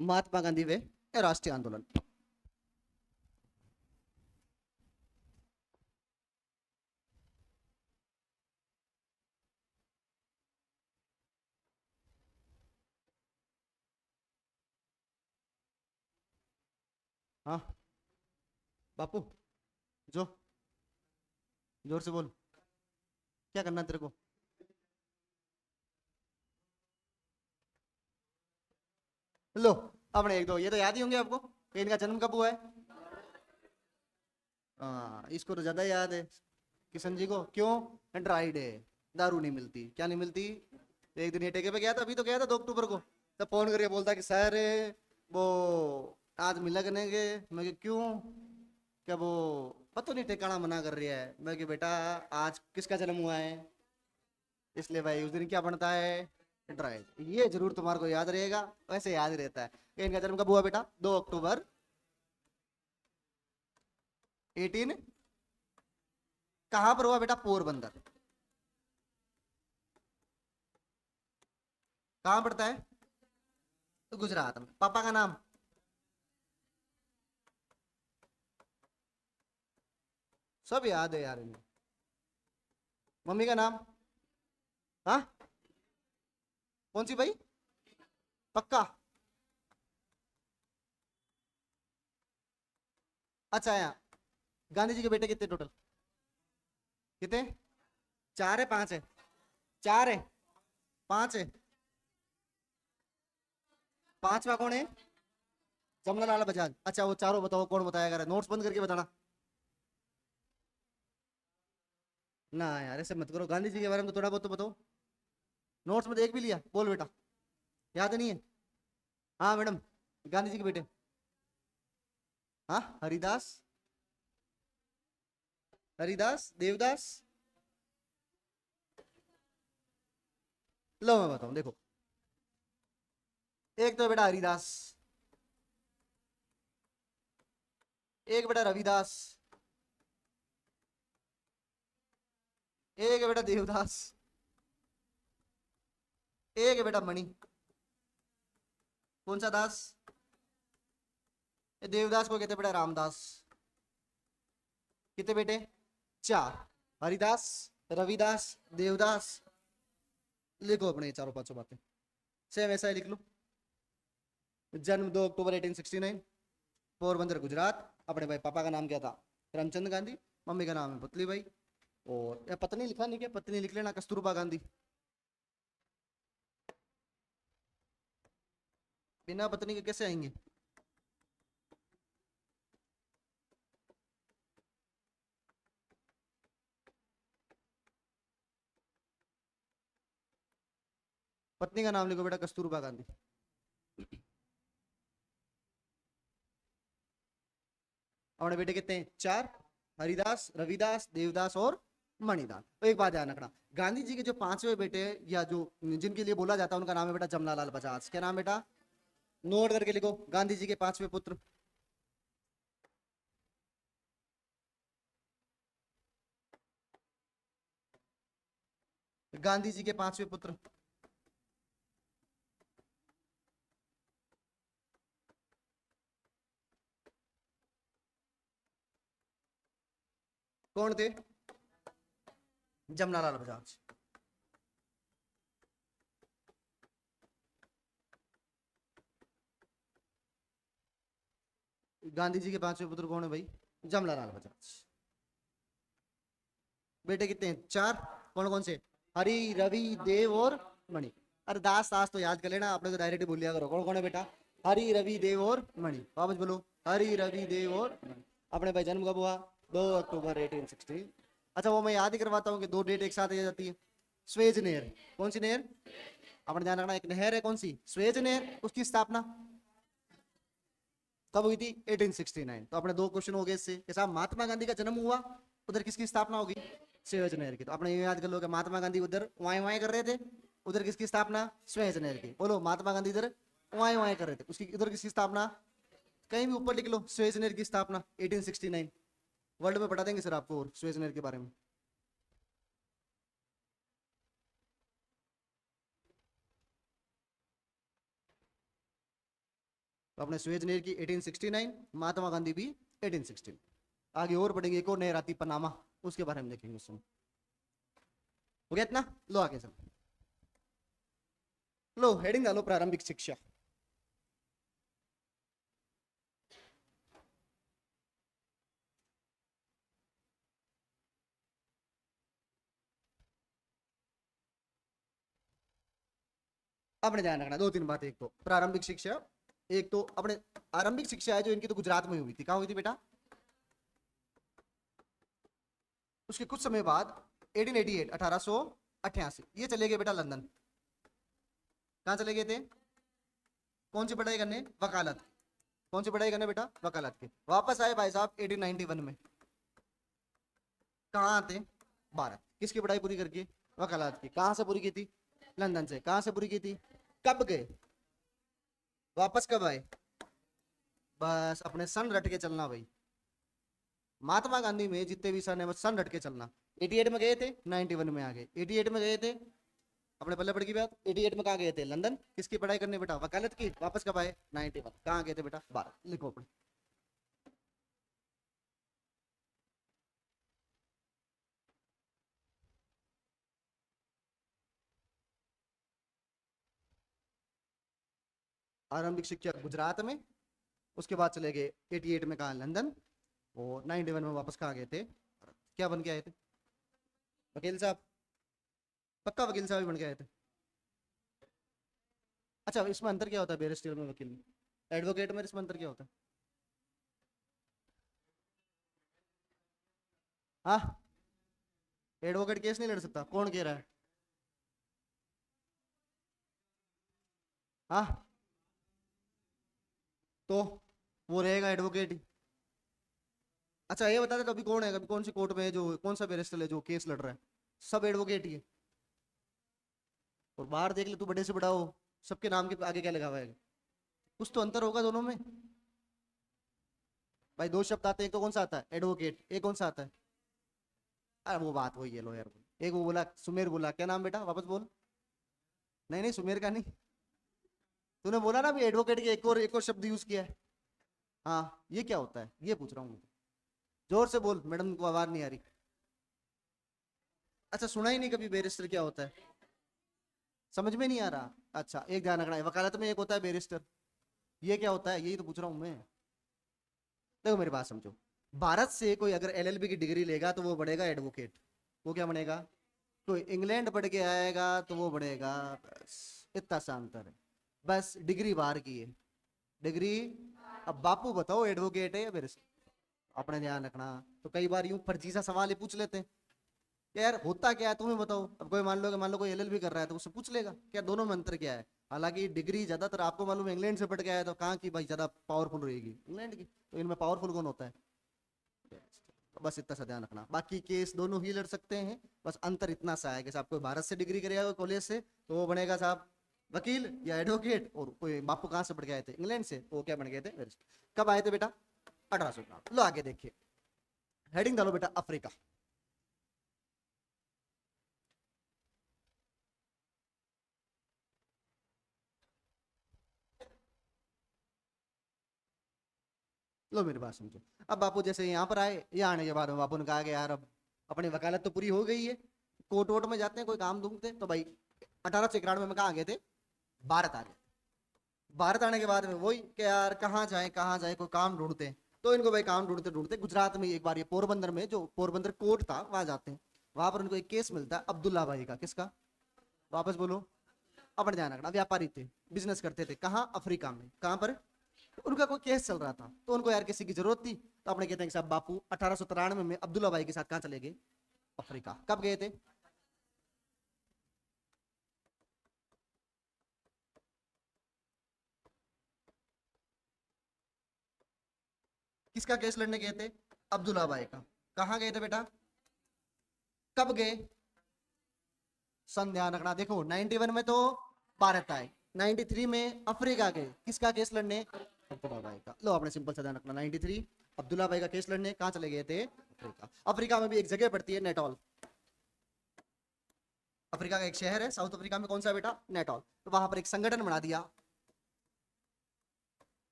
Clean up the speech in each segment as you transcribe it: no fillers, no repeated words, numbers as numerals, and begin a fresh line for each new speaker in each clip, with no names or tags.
महात्मा गांधी वे राष्ट्रीय आंदोलन। हाँ बापू, जो जोर से बोल, क्या करना है तेरे को? लो, अपने एक दो ये तो याद ही होंगे आपको कि इनका जन्म कब हुआ है। हाँ, इसको तो ज्यादा याद है। किशन जी को क्यों? ड्राई डे, दारू नहीं मिलती, क्या नहीं मिलती। एक दिन ये टेके पे गया था, अभी तो गया था 2 अक्टूबर को, तब फोन करके बोलता कि सर वो आज मिला करने के। मैं कि क्यों? क्या वो पता नहीं ठिकाना मना कर रही है। मैं कि बेटा आज किसका जन्म हुआ है, इसलिए भाई उस दिन क्या बनता है, ड्राई। ये जरूर तुम्हारे को याद रहेगा, वैसे याद ही रहता है कि इनका जन्म कब हुआ बेटा, 2 अक्टूबर 18। कहाँ पर हुआ बेटा? पोरबंदर। कहाँ पड़ता है? तो गुजरात में। पापा का नाम? सब याद है यार इन्हें। मम्मी का नाम? हाँ, कौन सी भाई? पक्का? अच्छा यहाँ गांधी जी के बेटे कितने टोटल? कितने? 4 है 5 है? 4 है? 5 है? पांचवा कौन है? जमनालाल बजाज। अच्छा वो चारों बताओ कौन बताया कर, नोट्स बंद करके बताना। ना यार ऐसे मत करो, गांधी जी के बारे में तो थोड़ा बहुत तो बताओ। नोट्स में देख भी लिया, बोल बेटा। याद नहीं है? हाँ मैडम, गांधी जी के बेटे। हाँ, हरिदास, हरिदास देवदास। लो मैं बताऊं, देखो। एक तो बेटा हरिदास, एक बेटा रविदास, एक है बेटा देवदास, एक है बेटा मणि। कौन सा दास? ये देवदास को कहते बेटा रामदास। कितने बेटे? 4। हरिदास, रविदास, देवदास। लिखो अपने ये चारों पांचों बातें, सेम ऐसा ही लिख लो। जन्म 2 अक्टूबर 1869, पोरबंदर गुजरात। अपने भाई पापा का नाम क्या था? करमचंद गांधी। मम्मी का नाम है पुतली भाई। और या पत्नी लिखा नहीं क्या? पत्नी लिख लेना, कस्तूरबा गांधी। बिना पत्नी के कैसे आएंगे? पत्नी का नाम लिखो बेटा, कस्तूरबा गांधी। अपने बेटे कितने हैं? 4। हरिदास, रविदास, देवदास और मणिदास। तो एक बात ध्यान रखना, गांधी जी के जो 5वें बेटे या जो जिनके लिए बोला जाता है उनका नाम है बेटा जमनालाल बजाज। क्या नाम बेटा? नोट करके लिखो, गांधी जी के 5वें पुत्र। गांधी जी के 5वें पुत्र कौन थे? जमनालाल बजाज। गांधी जी के 5वें पुत्र कौन है भाई? जमनालाल बजाज। बेटे कितने हैं? 4। कौन कौन से? हरि, रवि, देव और मणि। अरे दास दास तो याद कर लेना, आपने तो डायरेक्ट बोल लिया करो। कौन कौन है बेटा? हरि, रवि, देव और मणि। वापस बोलो, हरि, रवि, देव और मणि। अपने भाई जन्म कब हुआ? 2 अक्टूबर 1860। अच्छा वो मैं याद ही करवाता हूँ कि दो डेट एक साथ आ जाती है। स्वेज नहर, कौन सी नहर? अपने ध्यान रखना, एक नहर है कौन सी, स्वेज नहर, उसकी स्थापना कब हुई थी? 1869। तो अपने दो क्वेश्चन हो गए इससे कि साहब महात्मा गांधी का जन्म हुआ, उधर किसकी स्थापना होगी? स्वेज नहर की। तो अपने ये याद कर लो कि महात्मा गांधी उधर वाई वाई कर रहे थे, उधर किसकी स्थापना? स्वेज नहर की। बोलो, महात्मा गांधी इधर वाई वाई कर रहे थे, उसकी उधर किसकी स्थापना? कहीं भी ऊपर लिख लो, स्वेज नहर की स्थापना 1869। वर्ल्ड में पढ़ा देंगे सर आपको और स्वेज नहर के बारे में। तो अपने सुएज नेर की 1869, महात्मा गांधी भी 1816। आगे और पढ़ेंगे, एक और नहर आती पनामा, उसके बारे में देखेंगे उस समय। हो गया इतना? लो आगे चलो, लो हेडिंग डालो प्रारंभिक शिक्षा। अपने ध्यान रखना दो तीन बात, एक तो प्रारंभिक शिक्षा, एक तो अपने आरंभिक शिक्षा है जो इनकी तो गुजरात में हुई थी। कहाँ हुई थी बेटा? उसके कुछ समय बाद 1888 1888 ये चले गए बेटा लंदन। कहाँ चले गए थे? कौन सी पढ़ाई करने? वकालत। कौन सी पढ़ाई करने बेटा? वकालत की। वापस आए भाई साहब 1891 में। कहाँ आते? भारत। किसकी पढ़ाई पूरी करके? वकालत की। कहाँ से पूरी की थी? लंदन से। कहाँ से पूरी की थी? कब गए? वापस कब आए? बस अपने सन रट के चलना भाई। महात्मा गांधी में जितने भी सन है बस सन रट के चलना। 88 में गए थे, 91 में आ गए। 88 में गए थे, अपने पल्ले पड़ की बात। 88 में कहाँ गए थे? लंदन। किसकी पढ़ाई करने बेटा? वकालत की। वापस कब आए? 91। कहाँ गए थे बेटा? भारत। लिखो अपने। आरंभिक शिक्षा गुजरात में, उसके बाद चले गए 88 में कहा? लंदन। और 91 में वापस कहाँ गए थे? क्या बन के आए थे? वकील साहब। पक्का वकील साहब ही बन के आए थे? अच्छा, इसमें अंतर क्या होता है बैरिस्टर में वकील में? एडवोकेट में इसमें अंतर क्या होता है? हाँ, एडवोकेट केस नहीं लड़ सकता? कौन कह रहा है? हाँ, तो वो रहेगा एडवोकेट ही। अच्छा ये बता दे, कभी कौन है, कभी कौन सी कोर्ट में है जो, कौन सा बैरिस्टर है जो केस लड़ रहा है? सब एडवोकेट ही है। और बाहर देख ले तू, बड़े से बड़ा हो, सबके नाम के आगे क्या लगा हुआ है? कुछ तो अंतर होगा दोनों में भाई। दो शब्द आते हैं, एक तो कौन सा आता है? एडवोकेट। एक कौन सा आता है? अरे वो बात वही है लो यार। एक वो बोला, सुमेर बोला, क्या नाम बेटा? वापस बोल। नहीं नहीं, सुमेर का नहीं। तूने बोला ना भी एडवोकेट के एक और शब्द यूज किया है। हाँ, ये क्या होता है ये पूछ रहा हूँ। जोर से बोल, मैडम को आवाज नहीं आ रही। अच्छा, सुना ही नहीं कभी बैरिस्टर क्या होता है? समझ में नहीं आ रहा? अच्छा, एक ध्यान रखना है, वकालत में एक होता है बैरिस्टर। ये क्या होता है यही तो पूछ रहा हूँ मैं। देखो मेरी बात समझो। भारत से कोई अगर एलएलबी की डिग्री लेगा तो वो बनेगा एडवोकेट। वो क्या बनेगा? कोई इंग्लैंड पढ़ के आएगा तो वो बनेगा। बस इतना सा अंतर है। बस डिग्री बाहर की है। डिग्री। अब बापू बताओ एडवोकेट है या बैरिस्टर? अपने ध्यान रखना। तो कई बार यूं फर्जी सा सवाल ही पूछ लेते हैं कि यार होता क्या है तुम्हें बताओ। अब कोई मान लो कोई एलएलबी कर रहा है तो उससे पूछ लेगा क्या दोनों में अंतर क्या है। हालांकि डिग्री ज्यादातर आपको मालूम है इंग्लैंड से पढ़ के आया तो कहाँ की भाई ज्यादा पावरफुल रहेगी? इंग्लैंड की। तो इनमें पावरफुल कौन होता है? तो बस इतना सा ध्यान रखना, बाकी केस दोनों ही लड़ सकते हैं। बस अंतर इतना सा है कि साहब कोई भारत से डिग्री करेगा कॉलेज से तो वो बनेगा साहब वकील या एडवोकेट। और कोई बापू कहाँ से पढ़ के आए थे? इंग्लैंड से, वो क्या बन गए थे? बैरिस्टर। कब आए थे बेटा? 1800। लो आगे देखिए, हेडिंग डालो बेटा अफ्रीका। लो मेरी बात समझो। अब बापू जैसे यहाँ पर आए, यहाँ आने के बाद में बापू ने कहा कि यार अब अपनी वकालत तो पूरी हो गई है, कोर्ट वोट में जाते हैं कोई काम ढूंढते हैं। तो भाई 1891 में कहाँ गए थे? भारत आ गए। भारत आने के बाद में वही कि यार कहाँ जाए कोई काम ढूंढते हैं। तो इनको भाई काम ढूंढते ढूंढते गुजरात में एक बार ये पोरबंदर में, जो पोरबंदर कोर्ट था वहां जाते हैं। वहां पर उनको एक केस मिलता है अब्दुल्ला भाई का। किसका? वापस बोलो। अपने ध्यान रखना, व्यापारी थे, बिजनेस करते थे। कहाँ? अफ्रीका में। कहाँ पर? उनका कोई केस चल रहा था तो उनको यार किसी की जरूरत थी, तो अपने कहते हैं कि साहब बापू 1893 में अब्दुल्ला भाई के साथ कहाँ चले गए? अफ्रीका। कब गए थे? किसका केस लड़ने गए थे? अब्दुल्ला भाई का। कहाँ गए थे बेटा? कब गए? सन ध्यान रखना। देखो 91 में तो भारत आए, 93 में अफ्रीका गए। किसका केस लड़ने? अब्दुल्ला भाई का। लो अपने सिंपल सा ध्यान रखना, 93 अब्दुल्ला भाई का केस लड़ने कहाँ चले गए थे? अफ्रीका। अफ्रीका में भी एक जगह पड़ती है नेटॉल। अफ्रीका का एक शहर है साउथ अफ्रीका में, कौन सा बेटा? नेटॉल। तो वहां पर एक संगठन बना दिया।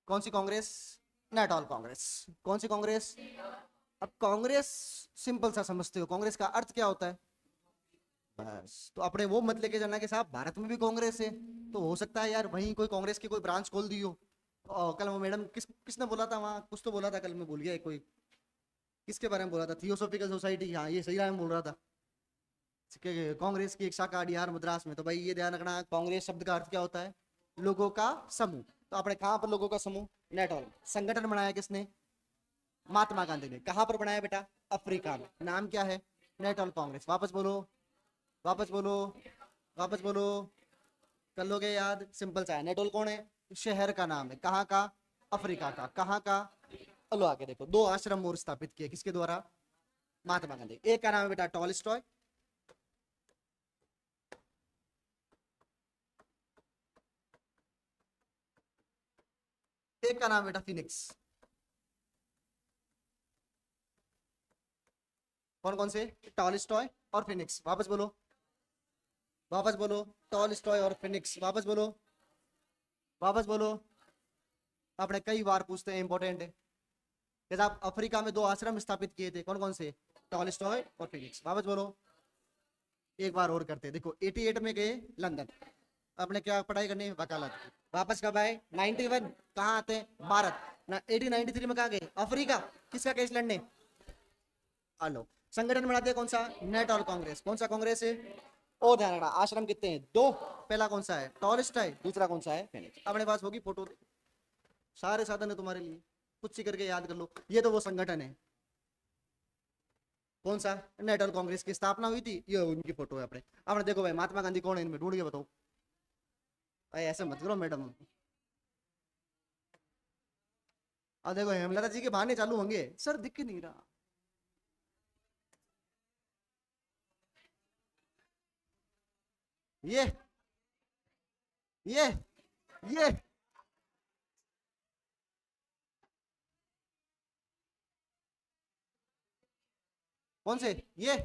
कौन सी कांग्रेस? नेटॉल कांग्रेस। कौन सी कांग्रेस? अब कांग्रेस सिंपल सा समझते हो, कांग्रेस का अर्थ क्या होता है? बस तो अपने वो मत लेके जाना कि साहब भारत में भी कांग्रेस है, तो हो सकता है यार वहीं कोई कांग्रेस की कोई ब्रांच खोल दी हो। कल वो मैडम किसने बोला था वहां, कुछ तो बोला था कल, मैं भूल गया कोई, किसके बारे में बोला था, थियोसॉफिकल सोसाइटी, हाँ ये सही नाम बोल रहा था कि कांग्रेस की एक शाखा डीआर मद्रास में। तो भाई ये ध्यान रखना, कांग्रेस शब्द का अर्थ क्या होता है? लोगों का समूह। तो अपने कहां पर लोगों का समूह? नेटॉल। संगठन बनाया किसने? महात्मा गांधी ने। कहां पर बनाया बेटा? अफ्रीका में। नाम क्या है? नेटॉल कांग्रेस। वापस बोलो, वापस बोलो, वापस बोलो। कर लोगे याद? सिंपल सा है। नेटोल कौन है? शहर का नाम है। कहाँ का? अफ्रीका का। कहाँ का? लो आगे देखो, दो आश्रम और स्थापित किए, किसके द्वारा? महात्मा गांधी। एक का नाम है बेटा टॉलस्टॉय, एक का नाम बेटा फिनिक्स। कौन कौन से? टॉलस्टॉय और फिनिक्स। वापस बोलो, वापस बोलो। टॉलस्टॉय और फिनिक्स। वापस बोलो, वापस बोलो। आपने कई बार पूछते हैं, इंपॉर्टेंट है। जैसे आप अफ्रीका में दो आश्रम स्थापित किए थे, कौन कौन से? टॉलस्टॉय और फिनिक्स। वापस बोलो। एक बार और करते हैं, देखो 88 में गए लंदन, आपने क्या पढ़ाई करनी है? वकालत। वापस कब आए? 91। कहाँ आते हैं? भारत ना। 1893 में कहाँ गए? अफ्रीका। किसका केस लड़ने? हेलो। संगठन बना दिया कौन सा? नेटॉल कांग्रेस। कौन सा कांग्रेस है? ओ ध्यान रखना, आश्रम कितने हैं? दो। पहला कौन सा है? टॉलस्टॉय। दूसरा कौन सा है? फिनिक्स। अपने पास होगी फोटो, सारे साधन है तुम्हारे लिए, कुछ सी करके याद कर लो। ये तो वो संगठन है। कौन सा? नेटल कांग्रेस की स्थापना हुई थी, ये उनकी फोटो है अपने। आपने देखो भाई, महात्मा गांधी कौन है इनमें, ढूंढ के बताओ भाई, ऐसे मत करो मैडम। अब देखो हेमलता जी के बहाने चालू होंगे, सर दिख नहीं रहा। ये ये ये कौन से? ये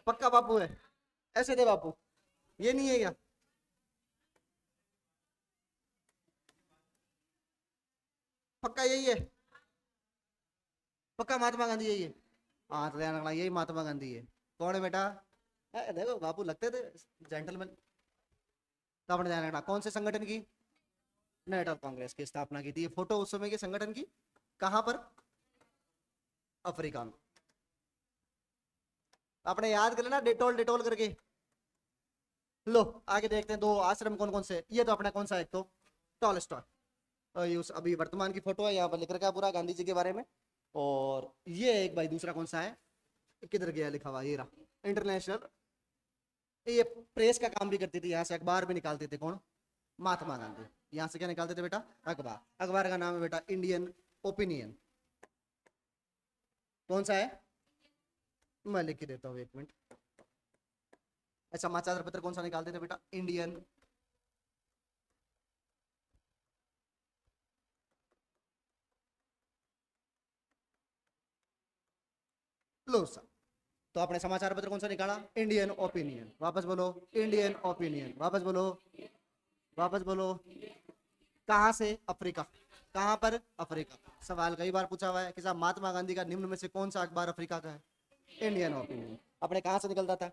पक्का बापू है? ऐसे थे बापू? ये नहीं है क्या? पक्का यही है? पक्का महात्मा गांधी यही है? हाँ तो ध्यान रखना, यही महात्मा गांधी है। कौन है बेटा? देखो बापू लगते थे, जेंटलमैन। तो आपने ध्यान रखना, कौन से संगठन की? नेटल कांग्रेस की स्थापना की थी। ये फोटो उस समय के संगठन की, कहां पर? अफ्रीका में। आपने याद कर लेना, डेटोल डेटोल करके। लो आगे देखते हैं, दो आश्रम कौन कौन से। ये तो अपना कौन सा है? एक तो टॉलस्टॉय, और ये अभी वर्तमान की फोटो है, यहाँ पर लिख रखा है पूरा गांधी जी के बारे में। और ये एक भाई दूसरा कौन सा है? किधर गया लिखा हुआ, ये रहा, इंटरनेशनल। ये प्रेस का काम भी करती थी, यहाँ से अखबार भी निकालते थे। कौन? महात्मा गांधी। यहाँ से क्या निकालते थे बेटा? अखबार। अखबार का नाम है बेटा इंडियन ओपिनियन। कौन सा है? मैं लिख के देता हूँ, एक मिनट। समाचार पत्र कौन सा निकालते थे बेटा? इंडियन। लो सर, तो आपने समाचार पत्र कौन सा निकाला? Indian opinion. वापस बोलो, इंडियन ओपिनियन। वापस बोलो, वापस बोलो। कहां से? अफ्रीका। कहां पर? अफ्रीका। सवाल कई बार पूछा हुआ है कि साहब महात्मा गांधी का निम्न में से कौन सा अखबार अफ्रीका का है? Indian opinion. अपने कहां से निकलता था?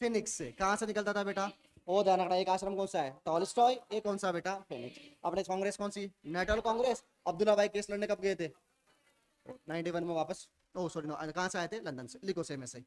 फिनिक्स से। कहां से निकलता था बेटा? ओ ध्यान रखना, एक आश्रम कौन सा है? टॉलस्टॉय। एक कौन सा बेटा? फिनिक्स। अपने कांग्रेस कौन सी? नेटल कांग्रेस। अब्दुल्ला भाई केस लड़ने कब गए थे? 91 में वापस। ओ सॉरी, कहां से आए थे? लंदन से। लिखो सेम ऐसे ही।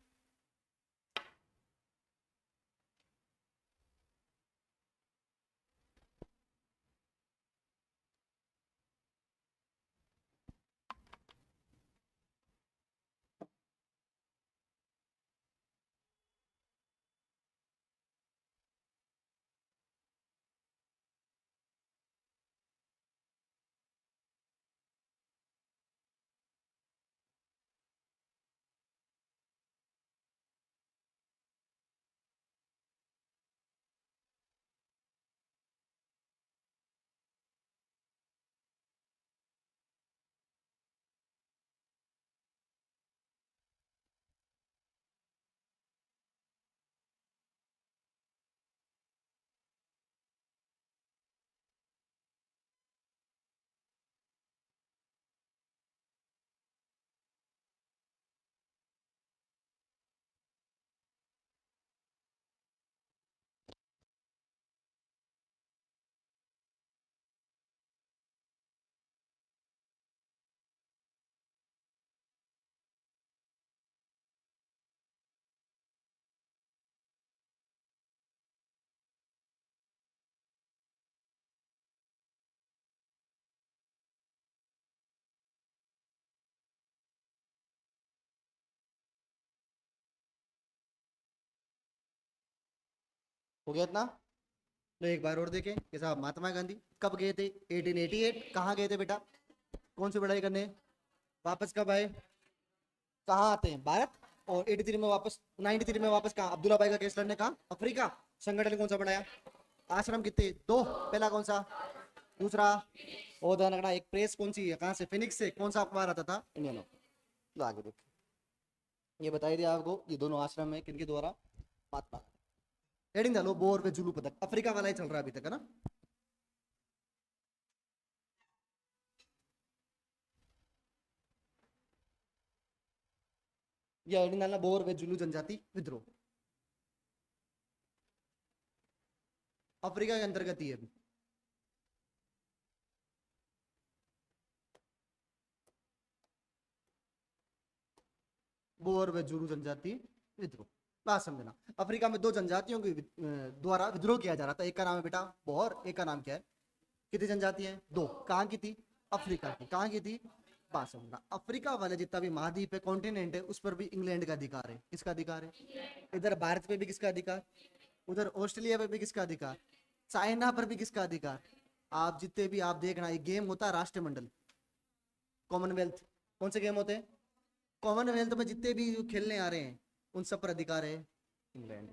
हो गया इतना। तो एक बार और देखें कि साहब महात्मा गांधी कब गए थे? 1888। कहाँ गए थे बेटा? कौन सी पढ़ाई करने? वापस कब आए? कहाँ आते हैं? भारत। और 83 में वापस, 93 में वापस कहाँ? अब्दुल्ला भाई का केस लड़ने कहाँ? अफ्रीका। संगठन कौन सा बनाया? आश्रम कितने? दो। पहला कौन सा? दूसरा। और ध्यान रखना, एक प्रेस कौन सी है? कहाँ से? फिनिक्स से। कौन सा अखबार आता था? Indian of. लो आगे देख। ये बताई दिया आपको, ये दोनों आश्रम है किनके द्वारा? महात्मा। हेडिंग डालो, बोर पे जुलू पदक। अफ्रीका वाला ही चल रहा है अभी तक, है ना? ये हेडिंग डालना, बोर वे जुलू जनजाति विद्रोह। अफ्रीका के अंतर्गत ही है अभी। बोर व जुलू जनजाति विद्रोह। बात समझना, अफ्रीका में दो जनजातियों के द्वारा विद्रोह किया जा रहा था। एक का नाम है बेटा बोर, एक का नाम क्या है? कितनी जनजाति है? दो। कहाँ की थी? अफ्रीका की। कहाँ की थी? बात समझना, अफ्रीका वाले जितना भी महाद्वीप है, कॉन्टिनेंट है, उस पर भी इंग्लैंड का अधिकार है। किसका अधिकार है? इधर भारत पे भी किसका अधिकार? उधर ऑस्ट्रेलिया पे भी किसका अधिकार? चाइना पर भी किसका अधिकार? आप जितने भी आप देखना, एक गेम होता है राष्ट्रमंडल, कॉमनवेल्थ। कौन से गेम होते हैं? कॉमनवेल्थ में जितने भी खेलने आ रहे हैं, उन सब पर अधिकार है इंग्लैंड।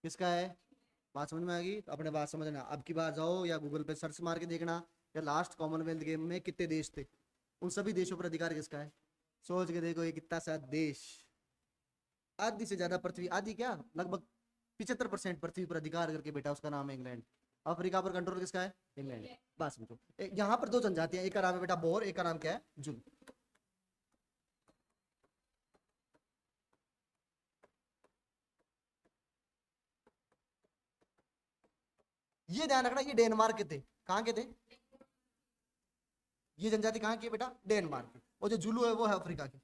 किसका है? बात समझ में आ गई? तो अपने बात समझना, अब की बार जाओ या गूगल पे सर्च मार के देखना, या लास्ट कॉमनवेल्थ गेम में कितने देश थे, उन सभी देशों पर अधिकार किसका है? सोच के देखो, ये कितना सा देश। आधी से ज्यादा पृथ्वी, आधी क्या, लगभग 75% पृथ्वी पर अधिकार करके बेटा, उसका नाम है इंग्लैंड। अफ्रीका पर कंट्रोल किसका है? इंग्लैंड। बात समझो, यहाँ पर दो जनजातियां, एक का नाम है बेटा बोर, एक का नाम क्या है? जुल। ये ध्यान रखना, ये डेनमार्क के थे। कहाँ के थे? ये जनजाति कहाँ की है बेटा? डेनमार्क की। और जो जुलू है वो है अफ्रीका की।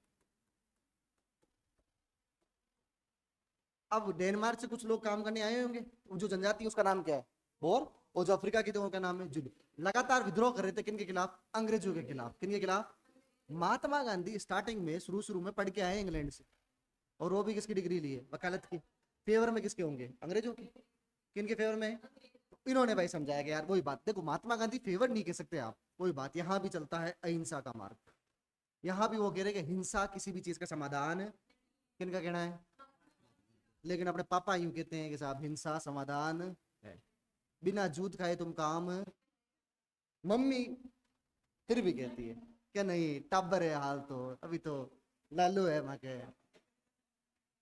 अब डेनमार्क से कुछ लोग काम करने आए होंगे, जो जनजाति है उसका नाम क्या है? बोर। और जो अफ्रीका की थे उनका नाम है जुलू। लगातार विद्रोह कर रहे थे, किनके खिलाफ? अंग्रेजों के खिलाफ। किनके खिलाफ? महात्मा गांधी स्टार्टिंग में, शुरू शुरू में पढ़ के आए इंग्लैंड से। और वो भी किसकी डिग्री ली है? वकालत की। फेवर में किसके होंगे? अंग्रेजों के। किनके फेवर में? तो इन्होंने भाई समझाया कि यार वही बात, देखो महात्मा गांधी फेवर नहीं कह सकते आप, वही बात, यहाँ भी चलता है अहिंसा का मार्ग। यहाँ भी वो कह रहे कि हिंसा किसी भी चीज का समाधान है। किनका कहना है? लेकिन अपने पापा यूं कहते हैं कि साहब हिंसा समाधान है, बिना जूत खाए तुम काम। मम्मी फिर भी कहती है क्या, नहीं टब्बर है हाल तो, अभी तो लालू है माँ के,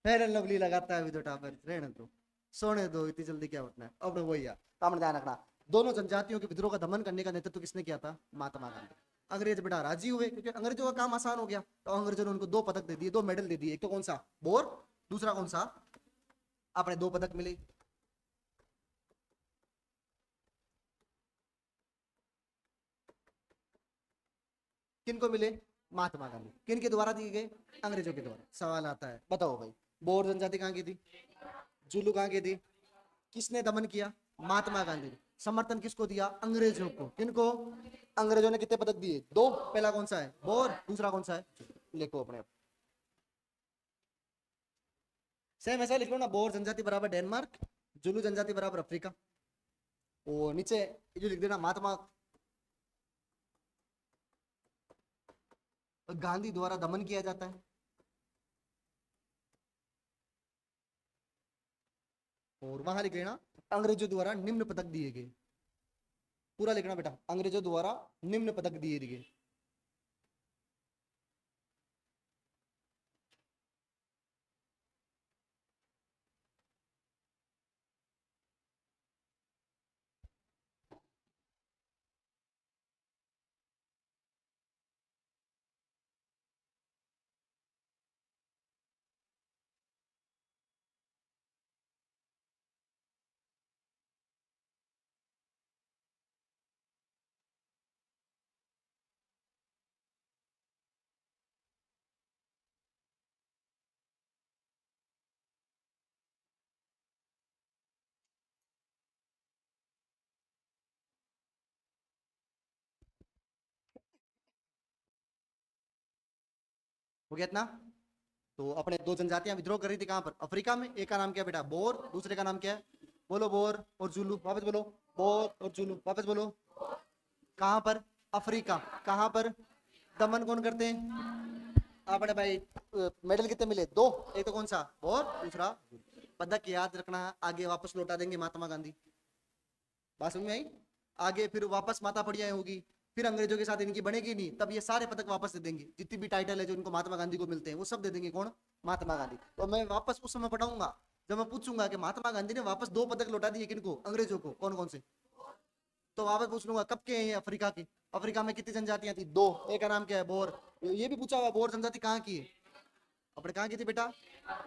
फेयर एंड लवली लगाता है अभी तो, टापर रहने दो, सोने दो, इतनी जल्दी क्या उठना है। अब वही यार, तो आपने ध्यान रखना, दोनों जनजातियों के विद्रोह का दमन करने का नेतृत्व किसने किया था? महात्मा गांधी। अंग्रेज बेटा राजी हुए, क्योंकि अंग्रेजों का काम आसान हो गया, तो अंग्रेजों ने उनको दो पदक दे दिए, दो मेडल दे दिए। एक तो कौन सा? बोर। दूसरा कौन सा? अपने दो पदक मिले। किनको मिले? महात्मा गांधी। किनके द्वारा दिए गए? अंग्रेजों के द्वारा। सवाल आता है, बताओ भाई, बोर जनजाति कहाँ की थी? जुलू कहाँ की थी? किसने दमन किया? महात्मा गांधी ने। समर्थन किसको दिया? अंग्रेजों को। किनको? अंग्रेजों ने कितने पदक दिए? दो। पहला कौन सा है? बोर। दूसरा कौन सा है? लिखो अपने आप। सेम ऐसा लिख लो ना, बोर जनजाति बराबर डेनमार्क, जुलू जनजाति बराबर अफ्रीका। और नीचे जो लिख देना, महात्मा गांधी द्वारा दमन किया जाता है। और वहां लिख लेना, अंग्रेजों द्वारा निम्न पदक दिए गए। पूरा लिखना बेटा, अंग्रेजों द्वारा निम्न पदक दिए गए। हो गया इतना? तो अपने दो जनजातियां विद्रोह कर रही थी, कहां पर? अफ्रीका में। एक का नाम क्या बेटा? बोर। दूसरे का नाम क्या है? बोलो बोर और जुलू, वापस बोलो बोर और जुलू, वापस बोलो। कहाँ पर? अफ्रीका। कहाँ पर? दमन कौन करते हैं? आपने भाई मेडल कितने मिले? दो। एक तो कौन सा? बोर, दूसरा पदक याद रखना। आगे वापस लौटा देंगे महात्मा गांधी। बात समझ में आई? आगे फिर वापस माता पड़ियाँ होगी, फिर अंग्रेजों के साथ इनकी बनेगी नहीं, तब ये सारे पदक वापस दे देंगे, जितनी भी टाइटल है जो इनको महात्मा गांधी को मिलते हैं वो सब दे देंगे। कौन? महात्मा गांधी। तो मैं वापस उस समय पढ़ाऊंगा जब मैं पूछूंगा कि महात्मा गांधी ने वापस दो पदक लौटा दिए किनको? अंग्रेजों को। कौन कौन से? तो वापस पूछ लूंगा कब के हैं ये अफ्रीका के? अफ्रीका में कितनी जनजातियां थी? दो। एक का नाम क्या है? बोर। ये भी पूछा हुआ, बोर जनजाति कहाँ की है? अपने कहाँ की थी बेटा?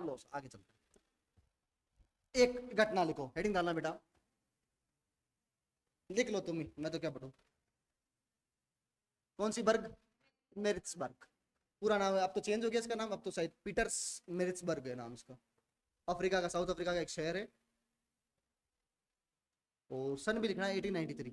लो आगे चलते। एक घटना लिखो, हेडिंग डालना बेटा, लिख लो तुम ही, मैं तो क्या पढ़ू। कौन सी बर्ग? मेरिट्सबर्ग। पूरा नाम है, अब तो चेंज हो गया इसका नाम, अब तो शायद पीटर्स मेरिट्सबर्ग है नाम इसका। अफ्रीका का, साउथ अफ्रीका का एक शहर है। और सन भी लिखना है 1893।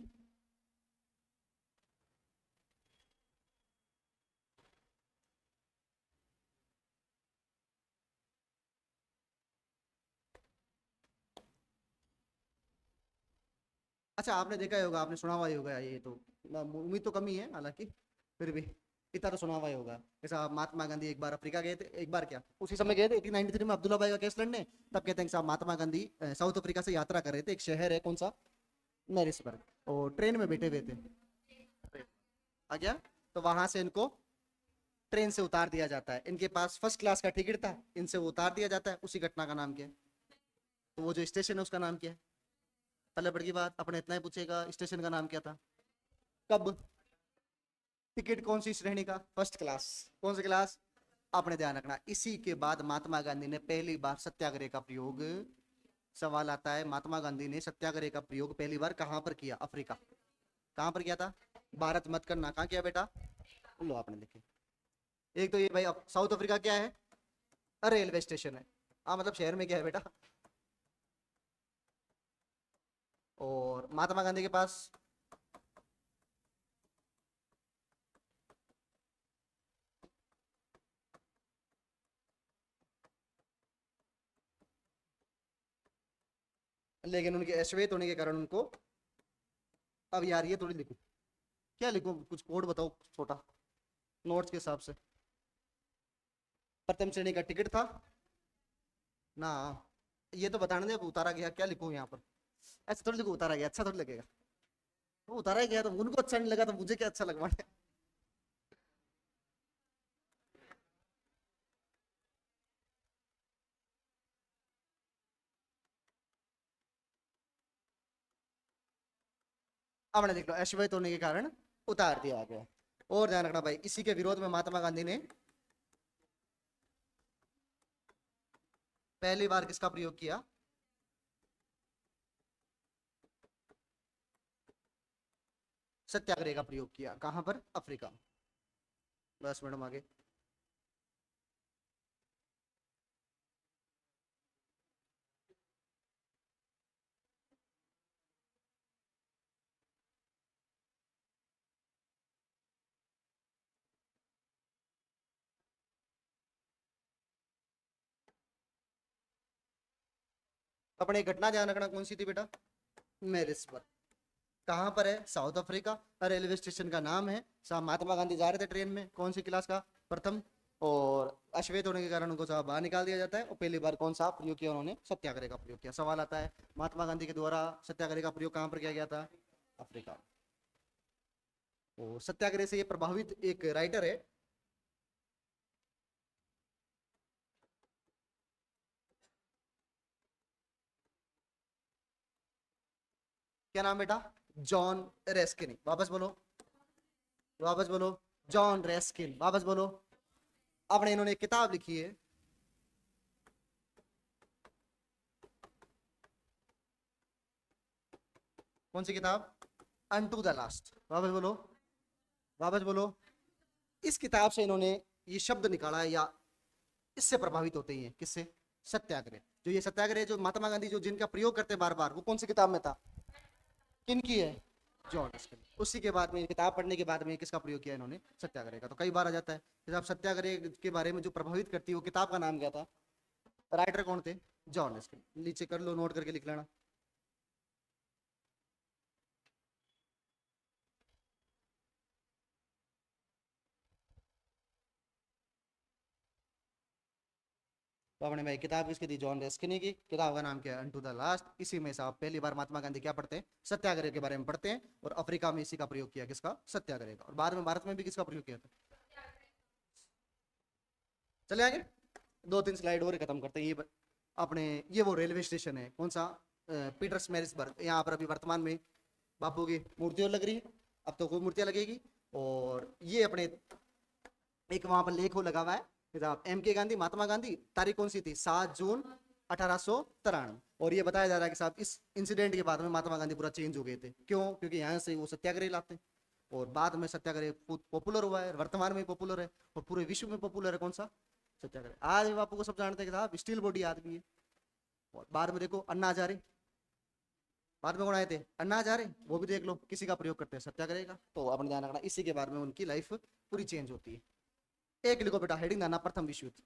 अच्छा आपने देखा ही होगा, आपने सुना हुआ ही होगा ये तो, उम्मीद तो कम ही है हालांकि, फिर भी इतना तो सुना हुआ ही होगा। जैसा महात्मा गांधी एक बार अफ्रीका गए थे, एक बार क्या उसी समय गए थे 1893 में अब्दुल्ला भाई का केस लड़ने। तब कहते हैं कि साहब महात्मा गांधी साउथ अफ्रीका से यात्रा कर रहे थे, एक शहर है कौन सा? मैरिसबर्ग। और ट्रेन में बैठे हुए थे, आ गया, तो वहां से इनको ट्रेन से उतार दिया जाता है। इनके पास फर्स्ट क्लास का टिकट था, इनसे वो उतार दिया जाता है। उसी घटना का नाम क्या है? तो वो जो स्टेशन है उसका नाम क्या है? पहले बड़ी बात अपने इतना ही पूछेगा, स्टेशन का नाम क्या था? कब? टिकट कौन सी श्रेणी का? First class. कौन सी क्लास? आपने ध्यान रखना। इसी के बाद महात्मा गांधी ने पहली बार सत्याग्रह का प्रयोग, सवाल आता है महात्मा गांधी ने सत्याग्रह का प्रयोग पहली बार कहां पर किया? अफ्रीका। कहां पर किया था? भारत मत करना, कहां किया बेटा? लो आपने लिखे। एक तो ये भाई, साउथ अफ्रीका क्या है? रेलवे स्टेशन है। हाँ मतलब शहर में क्या है बेटा? और महात्मा गांधी के पास लेकिन उनके अश्वेत होने के कारण उनको, अब यार ये थोड़ी लिखूं, क्या लिखूं, कुछ कोड बताओ छोटा नोट्स के हिसाब से। प्रथम श्रेणी का टिकट था ना, ये तो बताने दे, अब उतारा गया क्या लिखूं यहाँ पर? ऐसा थोड़ी लिखूं उतारा गया, अच्छा थोड़ी लगेगा। वो उतारा ही गया तो उनको अच्छा नहीं लगा तो मुझे क्या अच्छा लगवाना है? अब मैंने देख लो अश्वेत होने के कारण उतार दिया गया। और ध्यान रखना भाई, इसी के विरोध में महात्मा गांधी ने पहली बार किसका प्रयोग किया? सत्याग्रह का प्रयोग किया। कहां पर? अफ्रीका। बस मैडम आगे। अपने एक घटना ध्यान रखना, कौन सी थी बेटा? मैरिसबर्ग। कहाँ पर है? South Africa. रेलवे स्टेशन का नाम है, साहब महात्मा गांधी जा रहे थे ट्रेन में, कौन सी क्लास का? प्रथम। और अश्वेत होने के कारण उनको साहब बाहर निकाल दिया जाता है। और पहली बार कौन सा प्रयोग किया उन्होंने? सत्याग्रह का प्रयोग किया। सवाल आता है महात्मा गांधी के द्वारा सत्याग्रह का प्रयोग कहाँ पर किया गया था? अफ्रीका। और सत्याग्रह से ये प्रभावित एक राइटर है, क्या नाम बेटा? जॉन रेस्किन। वापस बोलो, वापस बोलो। जॉन रेस्किन, वापस बोलो। आपने इन्होंने एक किताब लिखी है, कौन सी किताब? Unto the last. वापस बोलो, वापस बोलो। इस किताब से इन्होंने ये शब्द निकाला है, या इससे प्रभावित होते ही हैं, किससे? सत्याग्रह। जो ये सत्याग्रह जो महात्मा गांधी जो जिनका प्रयोग करते हैं बार बार, वो कौन सी किताब में था? किनकी है? John Ruskin. उसी के बाद में किताब पढ़ने के बाद में किसका प्रयोग किया इन्होंने? सत्याग्रह का। तो कई बार आ जाता है, जैसे आप सत्याग्रह के बारे में जो प्रभावित करती है वो किताब का नाम क्या था? राइटर कौन थे? John Ruskin. नीचे कर लो, नोट करके लिख लेना। तो अपने भाई किताब किसकी थी, जॉन रेस्किनी की। किताब का नाम क्या है, अनटू द लास्ट। इसी में से आप पहली बार महात्मा गांधी क्या पढ़ते हैं, सत्याग्रह के बारे में पढ़ते हैं। और अफ्रीका में इसी का प्रयोग किया, किसका, सत्याग्रह का। और बाद में भारत में भी किसका प्रयोग किया था। चले आगे, दो तीन स्लाइड और खत्म करते हैं। ये अपने ये वो रेलवे स्टेशन है, कौन सा, पीटर्स मैरिसबर्ग। यहाँ पर अभी वर्तमान में बापू की मूर्ति और लग रही है, अब तो कोई मूर्तियां लगेगी। और ये अपने एक वहां पर लेख हो लगा हुआ है, एम के गांधी, महात्मा गांधी। तारीख कौन सी थी, 7 जून 1893। और ये बताया जा रहा है कि साहब इस इंसिडेंट के बाद में महात्मा गांधी पूरा चेंज हो गए थे। क्यों, क्योंकि यहाँ से वो सत्याग्रह लाते, और बाद में सत्याग्रह पॉपुलर हुआ है, वर्तमान में पॉपुलर है, और पूरे विश्व में पॉपुलर है। कौन सा, सत्याग्रह। आज भी बापू को सब जानते हैं कि साहब स्टील बॉडी आदमी है। और बाद में देखो अन्ना हजारे, बाद में कौन आए थे, अन्ना हजारे, वो भी देख लो किसी का प्रयोग करते हैं, सत्याग्रह का। तो अपने ध्यान रखना, इसी के बारे में उनकी लाइफ पूरी चेंज होती है। एक लिखो बेटा, हेडिंग दाना, प्रथम विश्व युद्ध।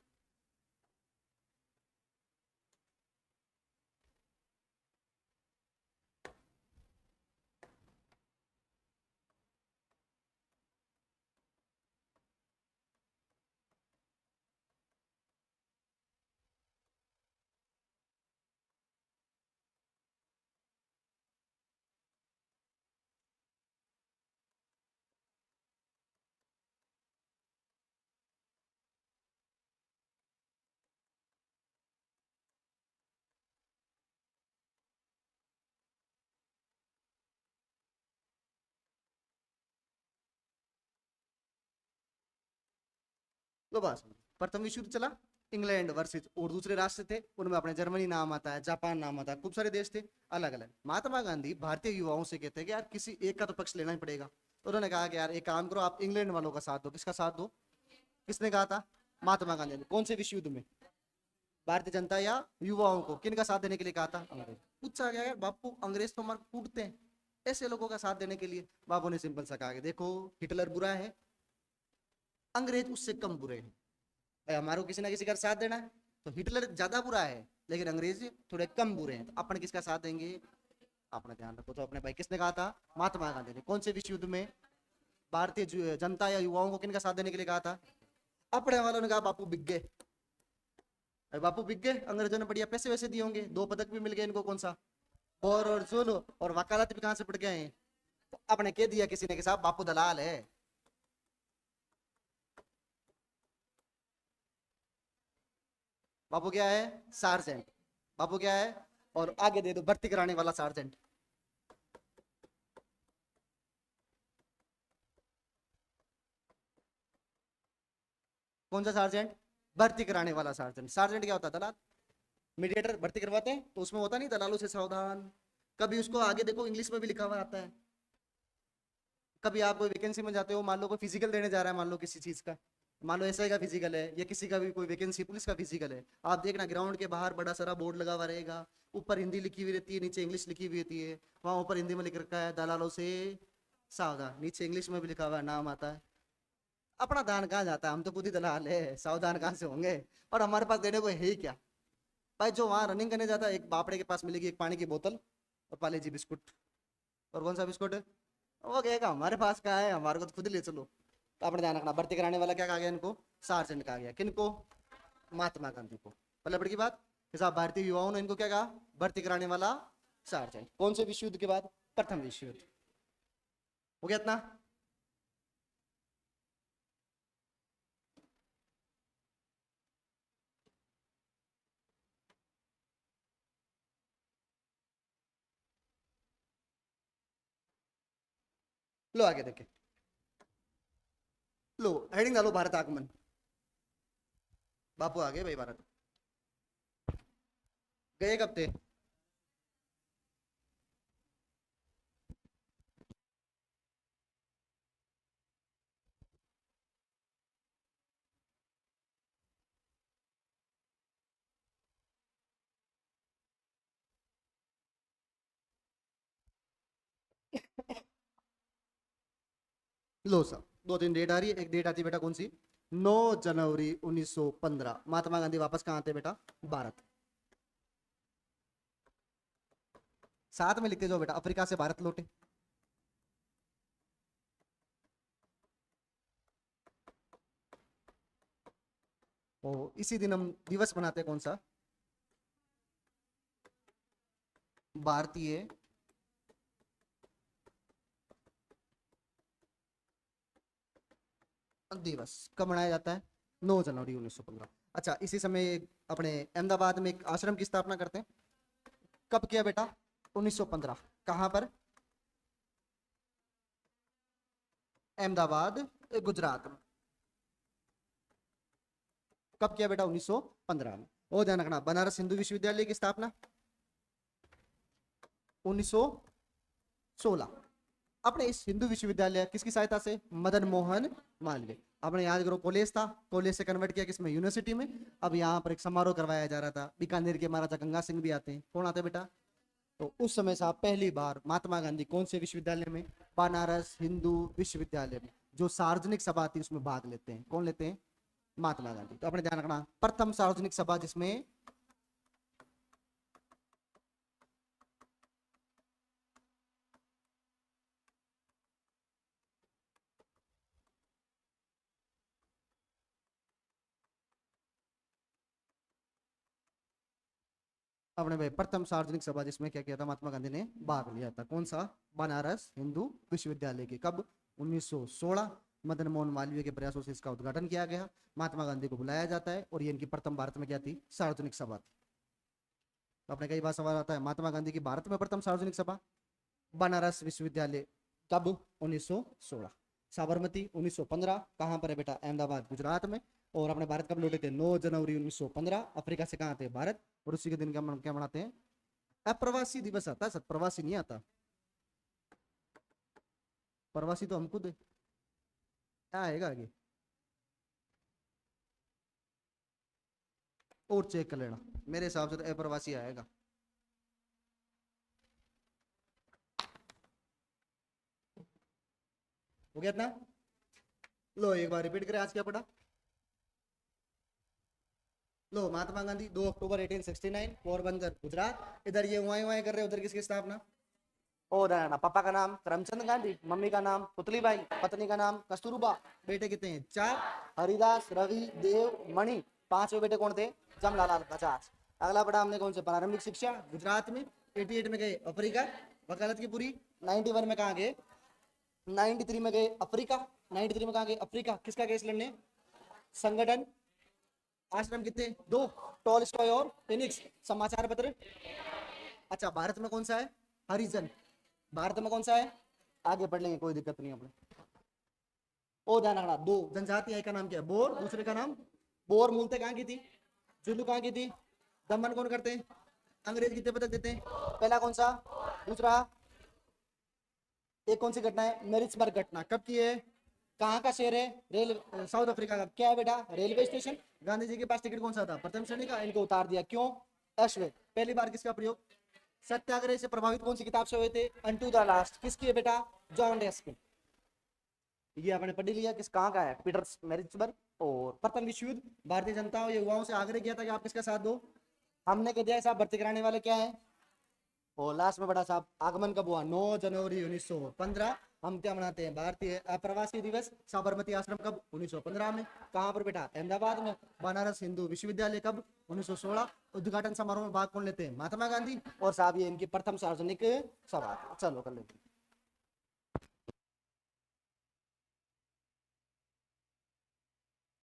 लो बस, प्रथम विश्व युद्ध चला, इंग्लैंड वर्सेस और दूसरे राष्ट्र थे, उनमें अपने जर्मनी नाम आता है, जापान नाम आता है, खूब सारे देश थे अलग अलग। महात्मा गांधी भारतीय युवाओं से कहते हैं कि यार किसी एक का तो पक्ष लेना ही पड़ेगा। तो उन्होंने कहा कि यार एक काम करो, आप इंग्लैंड वालों का साथ दो। किसका साथ दो, किसने कहा था, महात्मा गांधी ने। कौन से विश्व युद्ध में, भारतीय जनता या युवाओं को, किन का साथ देने के लिए कहा था, अंग्रेज। पूछा गया यार बापू, अंग्रेज तो हमारे कूटते हैं, ऐसे लोगों का साथ देने के लिए। बापू ने सिंपल सा कहा कि देखो हिटलर बुरा है, अंग्रेज उससे कम बुरे हैं। भाई हमारे को किसी ना किसी का साथ देना है, तो हिटलर ज्यादा बुरा है लेकिन अंग्रेज थोड़े कम बुरे हैं, तो अपन किसका साथ देंगे। अपना ध्यान रखो। तो अपने भाई किसने कहा था, महात्मा गांधी ने। कौन से विश्व युद्ध में, भारतीय जनता या युवाओं को किनका साथ देने के लिए कहा था। अपने वालों ने कहा बापू बिक गए, अरे बापू बिक गए, अंग्रेजों ने बढ़िया पैसे वैसे दिए होंगे, 2 पदक भी मिल गए इनको, कौन सा, और जोलो, और वकालत भी कहां से पड़ गए हैं। तो आपने कह दिया किसी ने कि साहब बापू दलाल है। बापू क्या है, सार्जेंट। बापू क्या है, और आगे दे दो भर्ती कराने वाला सार्जेंट। कौन सा सार्जेंट, भर्ती कराने वाला सार्जेंट। सार्जेंट क्या होता है, दलाल। मीडिएटर भर्ती करवाते हैं तो उसमें होता नहीं, दलालों से सावधान। कभी उसको आगे देखो इंग्लिश में भी लिखा हुआ आता है। कभी आप कोई वैकेंसी में जाते हो, मान लो कोई फिजिकल देने जा रहा है, मान लो किसी चीज का, मान लो एसआई का फिजिकल है, या किसी का भी कोई वैकेंसी, पुलिस का फिजिकल है। आप देखना ग्राउंड के बाहर बड़ा सारा बोर्ड लगा हुआ रहेगा, ऊपर हिंदी लिखी हुई रहती है, नीचे इंग्लिश लिखी हुई रहती है। वहां ऊपर हिंदी में लिख रखा है दलालों से सावधान, नीचे इंग्लिश में भी लिखा हुआ नाम आता है। अपना दान कहाँ जाता है, हम तो खुद ही दलाल है, सावधान कहाँ से होंगे। और हमारे पास देने को है ही क्या। भाई जो वहां रनिंग करने जाता है, एक बापड़े के पास मिलेगी एक पानी की बोतल और पाले जी बिस्कुट। और कौन सा बिस्कुट है, वो कहेगा हमारे पास कहाँ है, हमारे को तो खुद ही ले चलो। तो अपने ध्यान रखना, भर्ती कराने वाला क्या कहा गया इनको, सार्जेंट कहा गया। किनको, महात्मा गांधी को। मतलब बड़ी बात कि साहब भारतीय युवाओं ने इनको क्या कहा, भर्ती कराने वाला सार्जेंट। कौन से विश्व युद्ध के बाद, प्रथम विश्व युद्ध। हो गया इतना। लो आगे देखे, लो हेडिंग डालो, भारत आगमन। बापू आ गए भाई भारत, गए कब थे। लो सर, दो तीन डेट आ रही है, एक डेट आती है बेटा कौन सी, 9 जनवरी 1915। महात्मा गांधी वापस कहाँ आते बेटा, भारत। साथ में लिखते जाओ बेटा, अफ्रीका से भारत लौटे। और इसी दिन हम दिवस मनाते हैं कौन सा, भारतीय दिवस। कब मनाया जाता है, 9 जनवरी 1915। अच्छा, इसी समय अपने अहमदाबाद में एक आश्रम की स्थापना करते हैं। कब किया बेटा, 1915। कहां पर, अहमदाबाद, गुजरात में। कब किया बेटा, 1915 में। और ध्यान रखना, बनारस हिंदू विश्वविद्यालय की स्थापना 1916। अपने इस हिंदू विश्वविद्यालय किसकी सहायता से, मदन मोहन मालवीय। अपने याद करो, कॉलेज था, कॉलेज से कन्वर्ट किया किसमें, यूनिवर्सिटी में। अब यहाँ पर एक समारोह करवाया जा रहा था, बीकानेर के महाराजा गंगा सिंह भी आते हैं। कौन आते हैं बेटा, तो उस समय साहब पहली बार महात्मा गांधी कौन से विश्वविद्यालय में, बनारस हिंदू विश्वविद्यालय में, जो सार्वजनिक सभा थी उसमें भाग लेते हैं। कौन लेते हैं, महात्मा गांधी। तो अपने ध्यान रखना, प्रथम सार्वजनिक सभा जिसमें अपने भाई प्रथम सार्वजनिक सभा जिसमें क्या किया था, महात्मा गांधी ने भाग लिया था। कौन सा, बनारस हिंदू विश्वविद्यालय की। कब, 1916। मदन मोहन मालवीय के प्रयासों से इसका उद्घाटन किया गया। महात्मा गांधी को बुलाया जाता है और ये इनकी प्रथम भारत में क्या थी, सार्वजनिक सभा थी। तो अपने कई बार सवाल आता है, महात्मा गांधी की भारत में प्रथम सार्वजनिक सभा, बनारस विश्वविद्यालय, कब, 1916। साबरमती 1915। कहां पर है बेटा, अहमदाबाद, गुजरात में। और अपने भारत कब लौटे थे, 9 जनवरी 1915। अफ्रीका से कहां थे, भारत। और उसी के दिन क्या मनाते हैं, अप्रवासी दिवस आता है। सर प्रवासी नहीं आता, प्रवासी तो हम खुद है। क्या आएगा आगे, और चेक कर लेना, मेरे हिसाब से तो अप्रवासी आएगा। हो गया इतना। लो एक बार रिपीट करें, आज क्या पढ़ा। लो, महात्मा गांधी 2 अक्टूबर 1869, पोरबंदर, गुजरात। इधर ये वहां कर रहे, उधर किसकी स्थापना। और पापा का नाम करमचंद गांधी, मम्मी का नाम पुतलीबाई, पत्नी का नाम कस्तूरबा। बेटे कितने हैं, 4। हरिदास, रवि, देव, मणि। 5वें बेटे कौन थे, जमनालाल बजाज। अगला पढ़ा हमने कौन से, प्रारंभिक शिक्षा गुजरात में। 88 में गए अफ्रीका, वकालत की पूरी। 91 में कहा गए, 93 में गए अफ्रीका। 93 में कहा गए अफ्रीका, किसका केस लड़ने, संगठन। आश्रम कितने, 2, टॉलस्टॉय और फिनिक्स। समाचार पत्र। अच्छा, भारत में कौन सा है, हरिजन। भारत में कौन सा है, आगे पढ़ लेंगे, कोई दिक्कत नहीं अपने। ओ ध्यान रखना, 2 जनजाति है, का नाम क्या है, बोर, दूसरे का नाम। बोर मूलतः कहाँ की थी, जुलू कहाँ की थी। दमन कौन करते हैं, अंग्रेज कितने बदल देते हैं। पहला कौन सा, दूसरा। एक कौन सी घटना है, मैरिट्सबर्ग घटना, कब की है, कहाँ का शहर है, रेल, साउथ अफ्रीका का। क्या है बेटा, रेलवे स्टेशन। गांधी जी के पास टिकट कौन सा था, प्रथम श्रेणी का। इनको उतार दिया, क्यों, अश्वेत। पहली बार किसका प्रयोग, सत्याग्रह से प्रभावित कौन सी किताब से हुए थे, अनटू द लास्ट, किसकी है बेटा, जॉन रेस्किन। ये आपने पढ़ लिया, किस कहाँ का है, पीटर्स मैरिट्सबर्ग। और प्रथम विश्व युद्ध, भारतीय जनता और युवाओं से आग्रह किया था कि आप किसका साथ दो, हमने कह दिया साहब भर्ती कराने वाले क्या है। और लास्ट में बड़ा साहब, आगमन कब हुआ, 9 जनवरी 1915। हम क्या मनाते हैं, भारतीय अप्रवासी दिवस। साबरमती आश्रम कब, 1915 में। कहाँ पर बेटा, अहमदाबाद में। बनारस हिंदू विश्वविद्यालय कब, 1916। उद्घाटन समारोह में भाग कौन लेते हैं, महात्मा गांधी। और साहब ये इनकी प्रथम सार्वजनिक सभा। चलो कर लेते हैं।